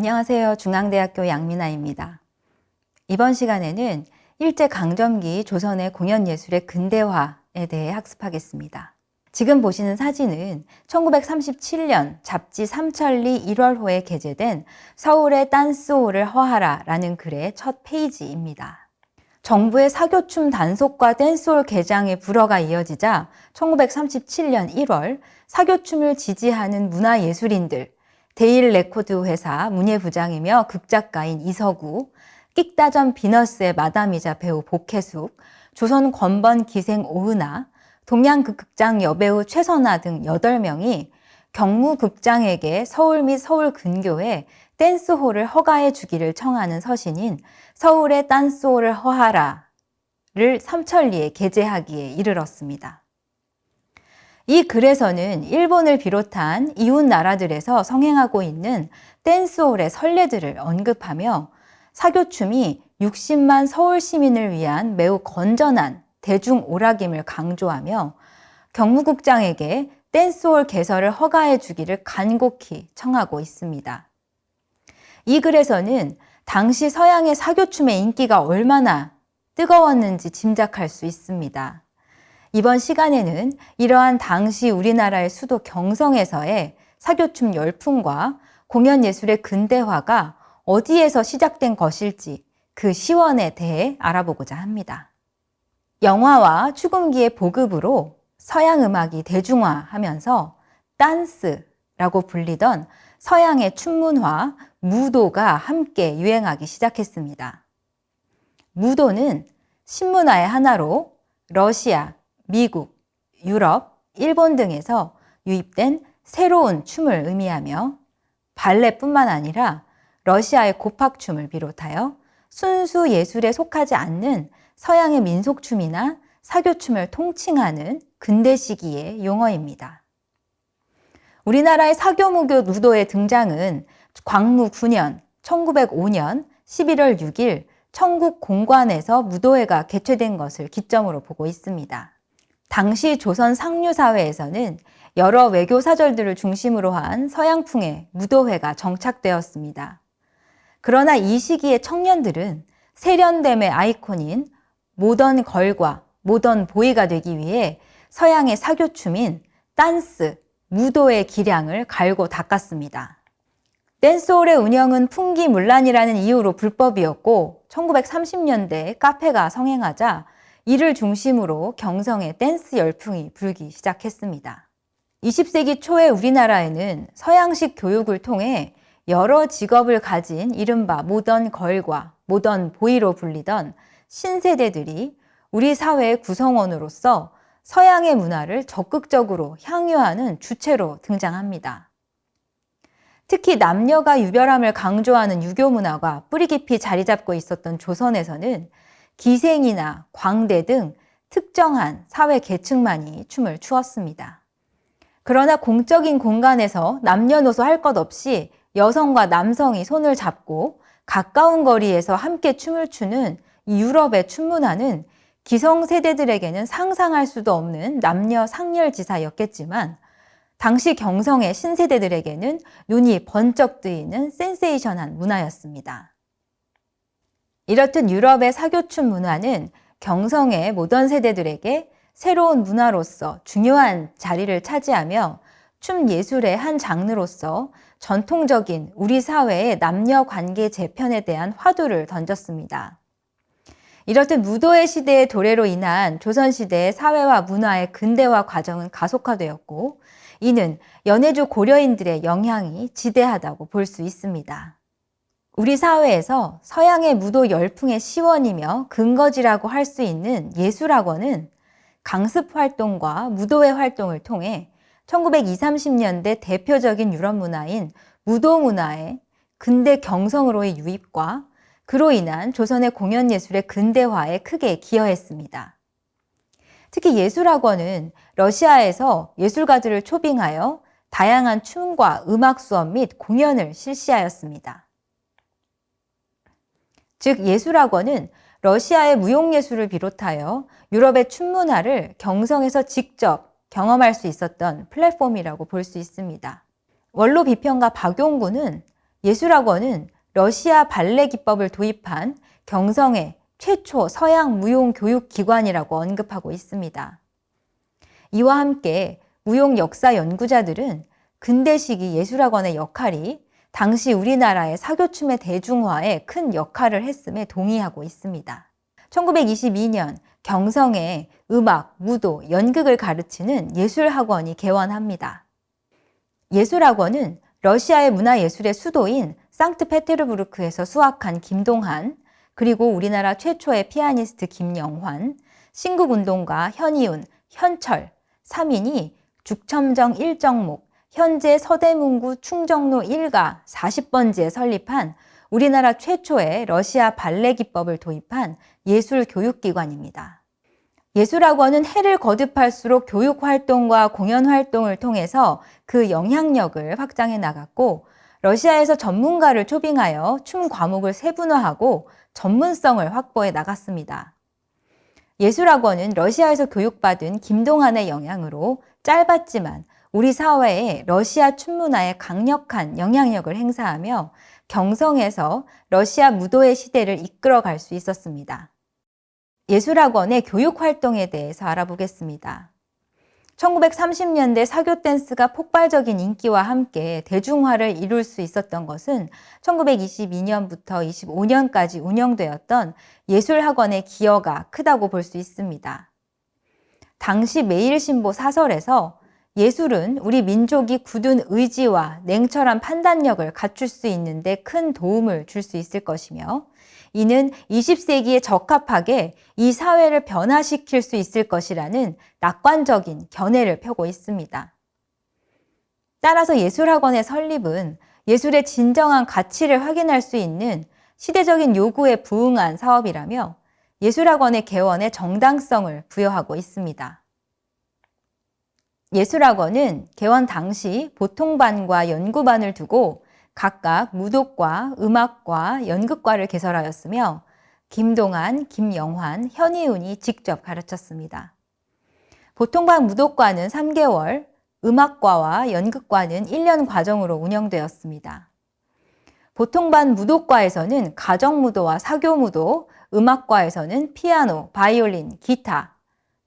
안녕하세요. 중앙대학교 양민아입니다. 이번 시간에는 일제강점기 조선의 공연예술의 근대화에 대해 학습하겠습니다. 지금 보시는 사진은 1937년 잡지 삼천리 1월호에 게재된 서울의 댄스홀을 허하라 라는 글의 첫 페이지입니다. 정부의 사교춤 단속과 댄스홀 개장의 불허가 이어지자 1937년 1월 사교춤을 지지하는 문화예술인들, 데일 레코드 회사 문예부장이며 극작가인 이서구, 끽다전 비너스의 마담이자 배우 복혜숙, 조선 권번 기생 오은하, 동양극장 여배우 최선아 등 8명이 경무극장에게 서울 및 서울 근교에 댄스홀을 허가해 주기를 청하는 서신인 서울의 댄스홀을 허하라를 삼천리에 게재하기에 이르렀습니다. 이 글에서는 일본을 비롯한 이웃 나라들에서 성행하고 있는 댄스홀의 선례들을 언급하며 사교춤이 60만 서울 시민을 위한 매우 건전한 대중 오락임을 강조하며 경무국장에게 댄스홀 개설을 허가해 주기를 간곡히 청하고 있습니다. 이 글에서는 당시 서양의 사교춤의 인기가 얼마나 뜨거웠는지 짐작할 수 있습니다. 이번 시간에는 이러한 당시 우리나라의 수도 경성에서의 사교춤 열풍과 공연예술의 근대화가 어디에서 시작된 것일지 그 시원에 대해 알아보고자 합니다. 영화와 추금기의 보급으로 서양 음악이 대중화하면서 댄스라고 불리던 서양의 춤문화, 무도가 함께 유행하기 시작했습니다. 무도는 신문화의 하나로 러시아, 미국, 유럽, 일본 등에서 유입된 새로운 춤을 의미하며 발레뿐만 아니라 러시아의 고팍춤을 비롯하여 순수 예술에 속하지 않는 서양의 민속춤이나 사교춤을 통칭하는 근대 시기의 용어입니다. 우리나라의 사교무교 무도의 등장은 광무 9년, 1905년 11월 6일 청국공관에서 무도회가 개최된 것을 기점으로 보고 있습니다. 당시 조선 상류사회에서는 여러 외교사절들을 중심으로 한 서양풍의 무도회가 정착되었습니다. 그러나 이 시기의 청년들은 세련됨의 아이콘인 모던 걸과 모던 보이가 되기 위해 서양의 사교춤인 댄스, 무도의 기량을 갈고 닦았습니다. 댄스홀의 운영은 풍기문란이라는 이유로 불법이었고 1930년대 카페가 성행하자 이를 중심으로 경성의 댄스 열풍이 불기 시작했습니다. 20세기 초에 우리나라에는 서양식 교육을 통해 여러 직업을 가진 이른바 모던 걸과 모던 보이로 불리던 신세대들이 우리 사회의 구성원으로서 서양의 문화를 적극적으로 향유하는 주체로 등장합니다. 특히 남녀가 유별함을 강조하는 유교 문화가 뿌리 깊이 자리 잡고 있었던 조선에서는 기생이나 광대 등 특정한 사회 계층만이 춤을 추었습니다. 그러나 공적인 공간에서 남녀노소 할 것 없이 여성과 남성이 손을 잡고 가까운 거리에서 함께 춤을 추는 유럽의 춤 문화는 기성세대들에게는 상상할 수도 없는 남녀 상렬지사였겠지만 당시 경성의 신세대들에게는 눈이 번쩍 뜨이는 센세이션한 문화였습니다. 이렇듯 유럽의 사교춤 문화는 경성의 모던 세대들에게 새로운 문화로서 중요한 자리를 차지하며 춤 예술의 한 장르로서 전통적인 우리 사회의 남녀 관계 재편에 대한 화두를 던졌습니다. 이렇듯 무도회 시대의 도래로 인한 조선시대의 사회와 문화의 근대화 과정은 가속화되었고 이는 연해주 고려인들의 영향이 지대하다고 볼 수 있습니다. 우리 사회에서 서양의 무도 열풍의 시원이며 근거지라고 할 수 있는 예술학원은 강습 활동과 무도회 활동을 통해 1920, 30년대 대표적인 유럽 문화인 무도 문화의 근대 경성으로의 유입과 그로 인한 조선의 공연예술의 근대화에 크게 기여했습니다. 특히 예술학원은 러시아에서 예술가들을 초빙하여 다양한 춤과 음악 수업 및 공연을 실시하였습니다. 즉 예술학원은 러시아의 무용예술을 비롯하여 유럽의 춤문화를 경성에서 직접 경험할 수 있었던 플랫폼이라고 볼 수 있습니다. 원로 비평가 박용구는 예술학원은 러시아 발레 기법을 도입한 경성의 최초 서양 무용 교육 기관이라고 언급하고 있습니다. 이와 함께 무용 역사 연구자들은 근대 시기 예술학원의 역할이 당시 우리나라의 사교춤의 대중화에 큰 역할을 했음에 동의하고 있습니다. 1922년 경성에 음악, 무도, 연극을 가르치는 예술학원이 개원합니다. 예술학원은 러시아의 문화예술의 수도인 상트페테르부르크에서 수학한 김동한, 그리고 우리나라 최초의 피아니스트 김영환, 신국운동가 현이운, 현철, 3인이 죽첨정 1정목, 현재 서대문구 충정로 1가 40번지에 설립한 우리나라 최초의 러시아 발레 기법을 도입한 예술교육기관입니다. 예술학원은 해를 거듭할수록 교육활동과 공연활동을 통해서 그 영향력을 확장해 나갔고, 러시아에서 전문가를 초빙하여 춤 과목을 세분화하고 전문성을 확보해 나갔습니다. 예술학원은 러시아에서 교육받은 김동한의 영향으로 짧았지만 우리 사회에 러시아 춤 문화에 강력한 영향력을 행사하며 경성에서 러시아 무도의 시대를 이끌어갈 수 있었습니다. 예술학원의 교육활동에 대해서 알아보겠습니다. 1930년대 사교 댄스가 폭발적인 인기와 함께 대중화를 이룰 수 있었던 것은 1922년부터 25년까지 운영되었던 예술학원의 기여가 크다고 볼 수 있습니다. 당시 매일신보 사설에서 예술은 우리 민족이 굳은 의지와 냉철한 판단력을 갖출 수 있는데 큰 도움을 줄 수 있을 것이며, 이는 20세기에 적합하게 이 사회를 변화시킬 수 있을 것이라는 낙관적인 견해를 펴고 있습니다. 따라서 예술학원의 설립은 예술의 진정한 가치를 확인할 수 있는 시대적인 요구에 부응한 사업이라며 예술학원의 개원에 정당성을 부여하고 있습니다. 예술학원은 개원 당시 보통반과 연구반을 두고 각각 무도과, 음악과, 연극과를 개설하였으며 김동한, 김영환, 현이운이 직접 가르쳤습니다. 보통반 무도과는 3개월, 음악과와 연극과는 1년 과정으로 운영되었습니다. 보통반 무도과에서는 가정무도와 사교무도, 음악과에서는 피아노, 바이올린, 기타,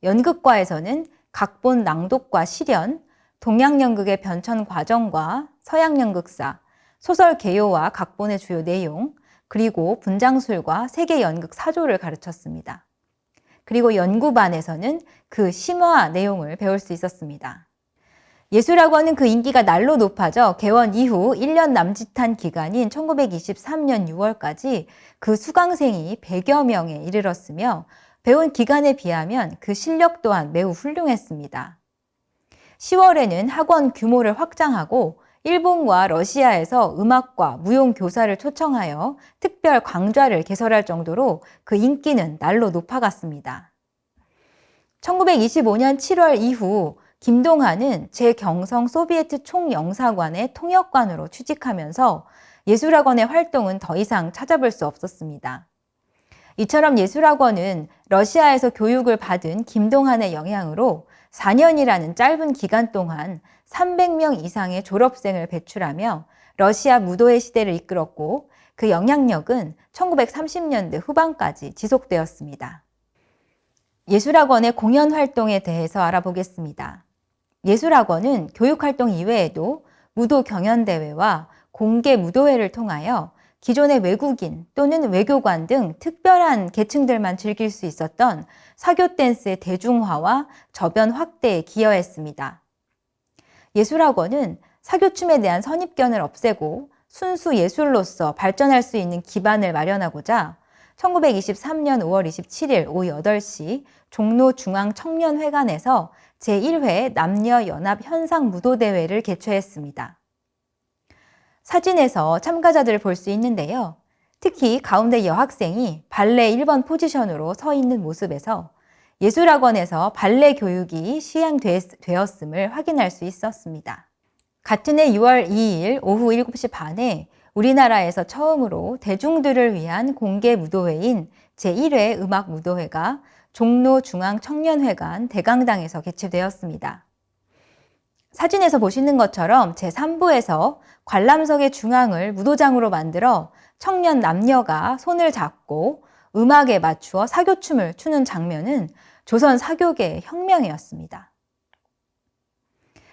연극과에서는 각본 낭독과 실연, 동양연극의 변천 과정과 서양연극사, 소설 개요와 각본의 주요 내용, 그리고 분장술과 세계 연극 사조를 가르쳤습니다. 그리고 연구반에서는 그 심화 내용을 배울 수 있었습니다. 예술학원은 그 인기가 날로 높아져 개원 이후 1년 남짓한 기간인 1923년 6월까지 그 수강생이 100여 명에 이르렀으며 배운 기간에 비하면 그 실력 또한 매우 훌륭했습니다. 10월에는 학원 규모를 확장하고 일본과 러시아에서 음악과 무용 교사를 초청하여 특별 강좌를 개설할 정도로 그 인기는 날로 높아갔습니다. 1925년 7월 이후 김동한은 제경성 소비에트 총영사관의 통역관으로 취직하면서 예술학원의 활동은 더 이상 찾아볼 수 없었습니다. 이처럼 예술학원은 러시아에서 교육을 받은 김동한의 영향으로 4년이라는 짧은 기간 동안 300명 이상의 졸업생을 배출하며 러시아 무도의 시대를 이끌었고, 그 영향력은 1930년대 후반까지 지속되었습니다. 예술학원의 공연 활동에 대해서 알아보겠습니다. 예술학원은 교육활동 이외에도 무도 경연대회와 공개 무도회를 통하여 기존의 외국인 또는 외교관 등 특별한 계층들만 즐길 수 있었던 사교 댄스의 대중화와 저변 확대에 기여했습니다. 예술학원은 사교춤에 대한 선입견을 없애고 순수 예술로서 발전할 수 있는 기반을 마련하고자 1923년 5월 27일 오후 8시 종로 중앙청년회관에서 제1회 남녀연합 현상무도대회를 개최했습니다. 사진에서 참가자들을 볼 수 있는데요. 특히 가운데 여학생이 발레 1번 포지션으로 서 있는 모습에서 예술학원에서 발레 교육이 시행되었음을 확인할 수 있었습니다. 같은 해 6월 2일 오후 7시 반에 우리나라에서 처음으로 대중들을 위한 공개 무도회인 제1회 음악 무도회가 종로 중앙청년회관 대강당에서 개최되었습니다. 사진에서 보시는 것처럼 제3부에서 관람석의 중앙을 무도장으로 만들어 청년 남녀가 손을 잡고 음악에 맞추어 사교춤을 추는 장면은 조선 사교계의 혁명이었습니다.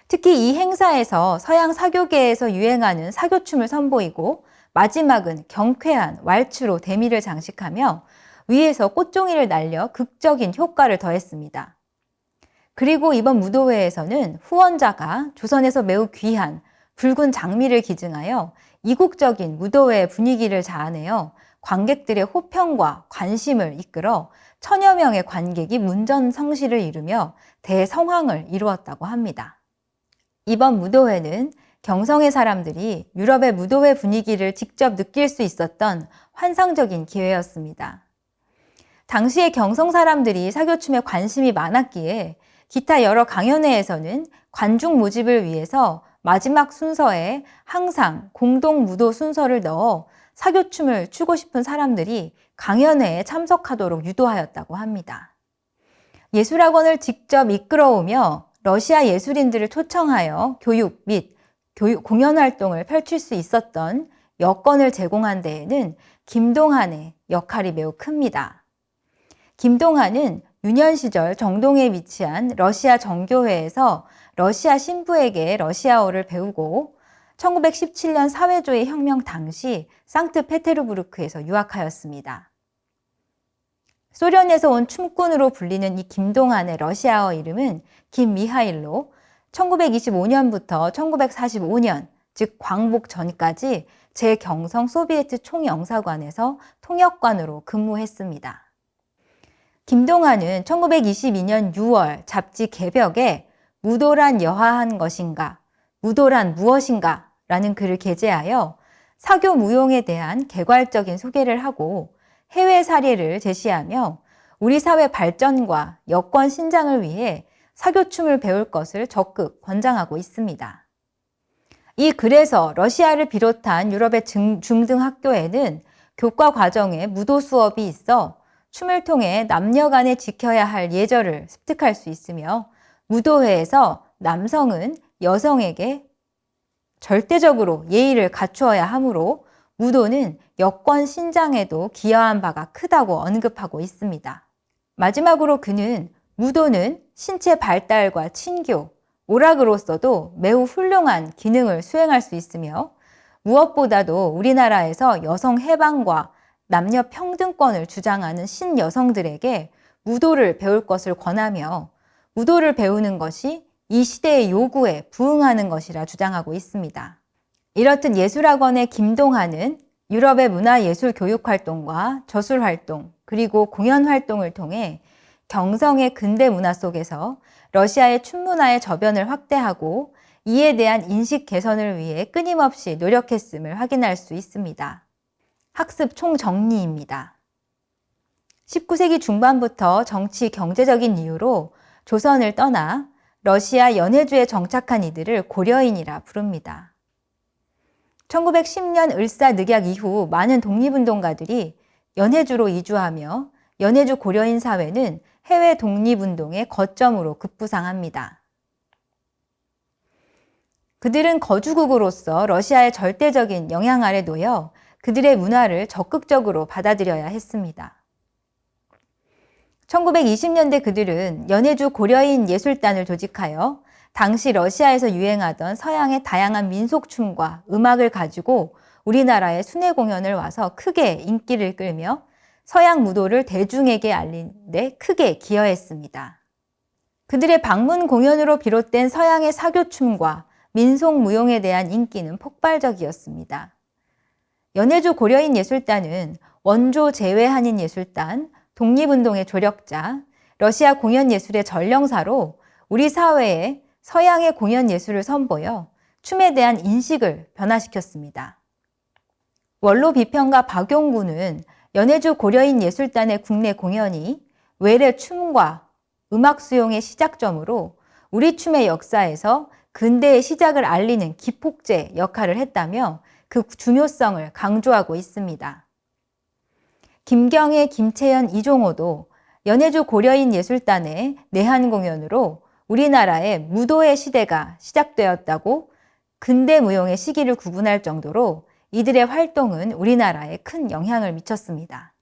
특히 이 행사에서 서양 사교계에서 유행하는 사교춤을 선보이고 마지막은 경쾌한 왈츠로 대미를 장식하며 위에서 꽃종이를 날려 극적인 효과를 더했습니다. 그리고 이번 무도회에서는 후원자가 조선에서 매우 귀한 붉은 장미를 기증하여 이국적인 무도회 분위기를 자아내어 관객들의 호평과 관심을 이끌어 천여 명의 관객이 문전성시를 이루며 대성황을 이루었다고 합니다. 이번 무도회는 경성의 사람들이 유럽의 무도회 분위기를 직접 느낄 수 있었던 환상적인 기회였습니다. 당시에 경성 사람들이 사교춤에 관심이 많았기에 기타 여러 강연회에서는 관중 모집을 위해서 마지막 순서에 항상 공동 무도 순서를 넣어 사교춤을 추고 싶은 사람들이 강연회에 참석하도록 유도하였다고 합니다. 예술학원을 직접 이끌어오며 러시아 예술인들을 초청하여 교육 및 공연 활동을 펼칠 수 있었던 여건을 제공한 데에는 김동한의 역할이 매우 큽니다. 김동한은 유년 시절 정동에 위치한 러시아 정교회에서 러시아 신부에게 러시아어를 배우고 1917년 사회주의 혁명 당시 상트페테르부르크에서 유학하였습니다. 소련에서 온 춤꾼으로 불리는 이 김동한의 러시아어 이름은 김미하일로 1925년부터 1945년, 즉 광복 전까지 제경성 소비에트 총영사관에서 통역관으로 근무했습니다. 김동한은 1922년 6월 잡지 개벽에 무도란 여하한 것인가, 무도란 무엇인가 라는 글을 게재하여 사교 무용에 대한 개괄적인 소개를 하고 해외 사례를 제시하며 우리 사회 발전과 여권 신장을 위해 사교춤을 배울 것을 적극 권장하고 있습니다. 이 글에서 러시아를 비롯한 유럽의 중등 학교에는 교과 과정에 무도 수업이 있어 춤을 통해 남녀 간에 지켜야 할 예절을 습득할 수 있으며 무도회에서 남성은 여성에게 절대적으로 예의를 갖추어야 하므로 무도는 여권 신장에도 기여한 바가 크다고 언급하고 있습니다. 마지막으로 그는 무도는 신체 발달과 친교, 오락으로서도 매우 훌륭한 기능을 수행할 수 있으며 무엇보다도 우리나라에서 여성 해방과 남녀 평등권을 주장하는 신여성들에게 무도를 배울 것을 권하며 무도를 배우는 것이 이 시대의 요구에 부응하는 것이라 주장하고 있습니다. 이렇듯 예술학원의 김동한은 유럽의 문화예술 교육활동과 저술활동 그리고 공연활동을 통해 경성의 근대 문화 속에서 러시아의 춤문화의 저변을 확대하고 이에 대한 인식 개선을 위해 끊임없이 노력했음을 확인할 수 있습니다. 학습 총정리입니다. 19세기 중반부터 정치, 경제적인 이유로 조선을 떠나 러시아 연해주에 정착한 이들을 고려인이라 부릅니다. 1910년 을사늑약 이후 많은 독립운동가들이 연해주로 이주하며 연해주 고려인 사회는 해외 독립운동의 거점으로 급부상합니다. 그들은 거주국으로서 러시아의 절대적인 영향 아래 놓여 그들의 문화를 적극적으로 받아들여야 했습니다. 1920년대 그들은 연해주 고려인 예술단을 조직하여 당시 러시아에서 유행하던 서양의 다양한 민속춤과 음악을 가지고 우리나라에 순회 공연을 와서 크게 인기를 끌며 서양 무도를 대중에게 알린 데 크게 기여했습니다. 그들의 방문 공연으로 비롯된 서양의 사교춤과 민속 무용에 대한 인기는 폭발적이었습니다. 연해주 고려인 예술단은 원조 제외한인 예술단, 독립운동의 조력자, 러시아 공연 예술의 전령사로 우리 사회에 서양의 공연 예술을 선보여 춤에 대한 인식을 변화시켰습니다. 원로 비평가 박용구는 연해주 고려인 예술단의 국내 공연이 외래 춤과 음악 수용의 시작점으로 우리 춤의 역사에서 근대의 시작을 알리는 기폭제 역할을 했다며 그 중요성을 강조하고 있습니다. 김경애, 김채연, 이종호도 연해주 고려인 예술단의 내한 공연으로 우리나라의 무도의 시대가 시작되었다고 근대 무용의 시기를 구분할 정도로 이들의 활동은 우리나라에 큰 영향을 미쳤습니다.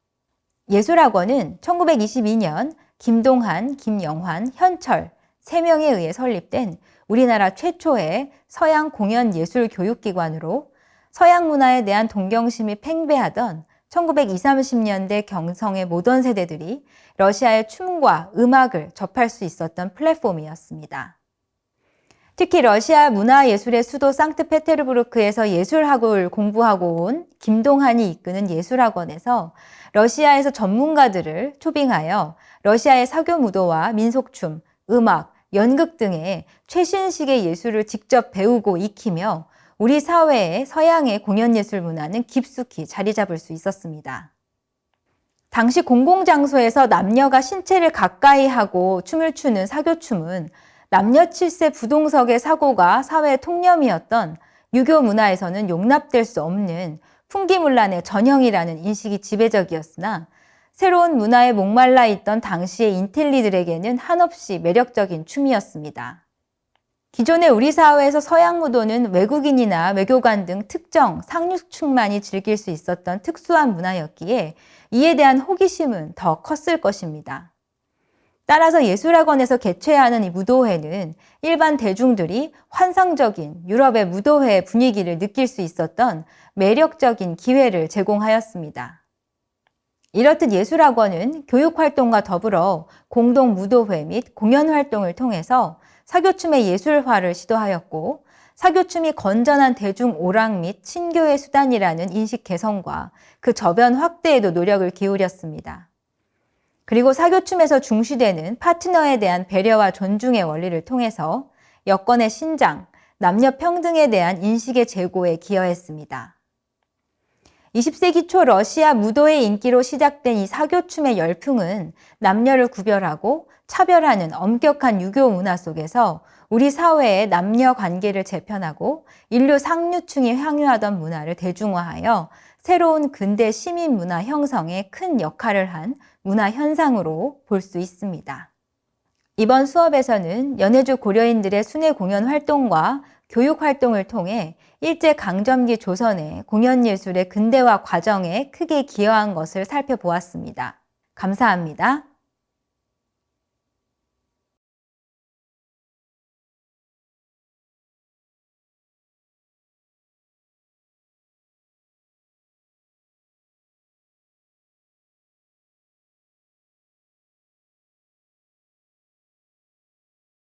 예술학원은 1922년 김동한, 김영환, 현철 3명에 의해 설립된 우리나라 최초의 서양 공연 예술 교육기관으로 서양 문화에 대한 동경심이 팽배하던 1920, 30년대 경성의 모던 세대들이 러시아의 춤과 음악을 접할 수 있었던 플랫폼이었습니다. 특히 러시아 문화예술의 수도 상트페테르부르크에서 예술학을 공부하고 온 김동한이 이끄는 예술학원에서 러시아에서 전문가들을 초빙하여 러시아의 사교 무도와 민속춤, 음악, 연극 등의 최신식의 예술을 직접 배우고 익히며 우리 사회의 서양의 공연예술 문화는 깊숙이 자리 잡을 수 있었습니다. 당시 공공장소에서 남녀가 신체를 가까이 하고 춤을 추는 사교춤은 남녀 칠세 부동석의 사고가 사회의 통념이었던 유교 문화에서는 용납될 수 없는 풍기문란의 전형이라는 인식이 지배적이었으나 새로운 문화에 목말라 있던 당시의 인텔리들에게는 한없이 매력적인 춤이었습니다. 기존의 우리 사회에서 서양 무도는 외국인이나 외교관 등 특정 상류층만이 즐길 수 있었던 특수한 문화였기에 이에 대한 호기심은 더 컸을 것입니다. 따라서 예술학원에서 개최하는 이 무도회는 일반 대중들이 환상적인 유럽의 무도회 분위기를 느낄 수 있었던 매력적인 기회를 제공하였습니다. 이렇듯 예술학원은 교육활동과 더불어 공동 무도회 및 공연활동을 통해서 사교춤의 예술화를 시도하였고 사교춤이 건전한 대중 오락 및 친교의 수단이라는 인식 개선과 그 저변 확대에도 노력을 기울였습니다. 그리고 사교춤에서 중시되는 파트너에 대한 배려와 존중의 원리를 통해서 여건의 신장, 남녀 평등에 대한 인식의 제고에 기여했습니다. 20세기 초 러시아 무도의 인기로 시작된 이 사교춤의 열풍은 남녀를 구별하고 차별하는 엄격한 유교 문화 속에서 우리 사회의 남녀 관계를 재편하고 인류 상류층이 향유하던 문화를 대중화하여 새로운 근대 시민 문화 형성에 큰 역할을 한 문화 현상으로 볼 수 있습니다. 이번 수업에서는 연해주 고려인들의 순회 공연 활동과 교육 활동을 통해 일제강점기 조선의 공연예술의 근대화 과정에 크게 기여한 것을 살펴보았습니다. 감사합니다.